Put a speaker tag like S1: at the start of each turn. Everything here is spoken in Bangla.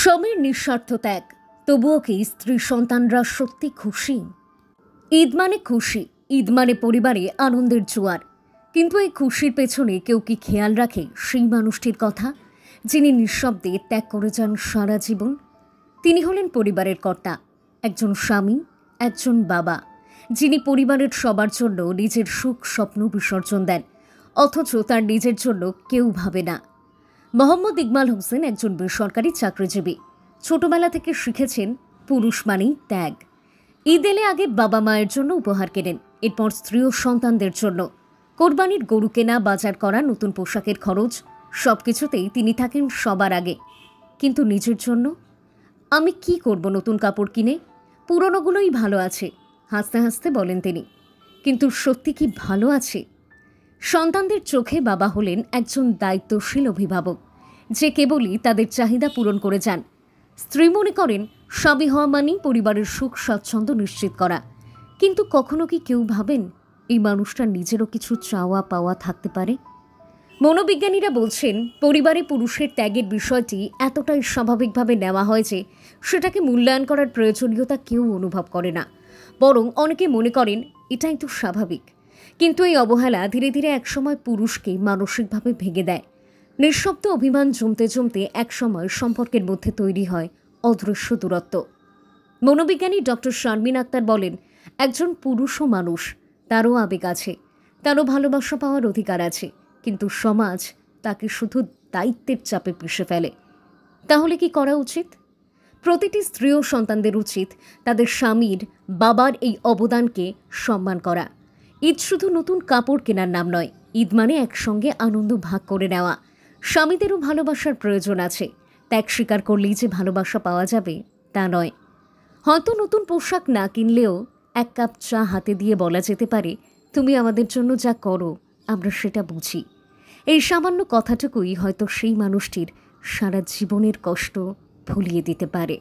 S1: স্বামীর নিঃস্বার্থ ত্যাগ, তবুও কি স্ত্রী সন্তানরা সত্যি খুশি? ঈদ মানে খুশি, ঈদ মানে পরিবারে আনন্দের জোয়ার। কিন্তু এই খুশির পেছনে কেউ কি খেয়াল রাখে সেই মানুষটির কথা, যিনি নিঃশব্দে ত্যাগ করে যান সারা জীবন? তিনি হলেন পরিবারের কর্তা, একজন স্বামী, একজন বাবা, যিনি পরিবারের সবার জন্য নিজের সুখ স্বপ্ন বিসর্জন দেন, অথচ তার নিজের জন্য কেউ ভাবে না। মোহাম্মদ ইকবাল হোসেন একজন বেসরকারি চাকরিজীবী। ছোটবেলা থেকে শিখেছেন পুরুষ মানেই ত্যাগ। ঈদ এলে আগে বাবা মায়ের জন্য উপহার কেনেন, এরপর স্ত্রী ও সন্তানদের জন্য। কোরবানির গরু কেনা, বাজার করা, নতুন পোশাকের খরচ, সবকিছুতেই তিনি থাকেন সবার আগে। কিন্তু নিজের জন্য? আমি কি করব নতুন কাপড় কিনে? পুরনোগুলোই ভালো আছে, হাসতে হাসতে বলেন তিনি। কিন্তু সত্যি কি ভালো আছে? সন্তানদের চোখে বাবা হলেন একজন দায়িত্বশীল অভিভাবক, যে কেবলই তাদের চাহিদা পূরণ করে যান। স্ত্রী মনে করেন স্বামী হওয়া মানেই পরিবারের সুখ স্বাচ্ছন্দ্য নিশ্চিত করা। কিন্তু কখনো কি কেউ ভাবেন এই মানুষটার নিজেরও কিছু চাওয়া পাওয়া থাকতে পারে? মনোবিজ্ঞানীরা বলছেন, পরিবারে পুরুষের ত্যাগের বিষয়টি এতটাই স্বাভাবিকভাবে নেওয়া হয় যে সেটাকে মূল্যায়ন করার প্রয়োজনীয়তা কেউ অনুভব করে না। বরং অনেকে মনে করেন এটাই তো স্বাভাবিক। কিন্তু এই অবহেলা ধীরে ধীরে একসময় পুরুষকে মানসিকভাবে ভেঙে দেয়। নিঃশব্দ অভিমান জমতে জমতে একসময় সম্পর্কের মধ্যে তৈরি হয় অদৃশ্য দূরত্ব। মনোবিজ্ঞানী ডক্টর শারমিন আক্তার বলেন, একজন পুরুষও মানুষ, তারও আবেগ আছে, তারও ভালোবাসা পাওয়ার অধিকার আছে। কিন্তু সমাজ তাকে শুধু দায়িত্বের চাপে পিষে ফেলে। তাহলে কি করা উচিত? প্রতিটি স্ত্রী ও সন্তানদের উচিত তাদের স্বামীর, বাবার এই অবদানকে সম্মান করা। ঈদ শুধু নতুন কাপড় কেনার নাম নয়, ঈদ মানে একসঙ্গে আনন্দ ভাগ করে নেওয়া। স্বামীদেরও ভালোবাসার প্রয়োজন আছে। ত্যাগ স্বীকার করলেই যে ভালোবাসা পাওয়া যাবে তা নয়। হয়তো নতুন পোশাক না কিনলেও এক কাপ চা হাতে দিয়ে বলা যেতে পারে, তুমি আমাদের জন্য যা করো আমরা সেটা বুঝি। এই সামান্য কথাটুকুই হয়তো সেই মানুষটির সারা জীবনের কষ্ট ভুলিয়ে দিতে পারে।